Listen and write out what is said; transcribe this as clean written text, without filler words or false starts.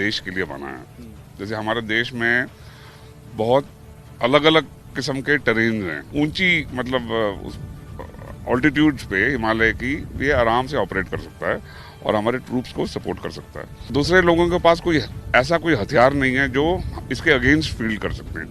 देश के लिए बना है। जैसे हमारे देश में बहुत अलग अलग किस्म के टेरेन हैं, ऊंची मतलब ऑल्टीट्यूड्स पे हिमालय की ये आराम से ऑपरेट कर सकता है और हमारे ट्रूप्स को सपोर्ट कर सकता है। दूसरे लोगों के पास कोई ऐसा कोई हथियार नहीं है जो इसके अगेंस्ट फील्ड कर सकते हैं।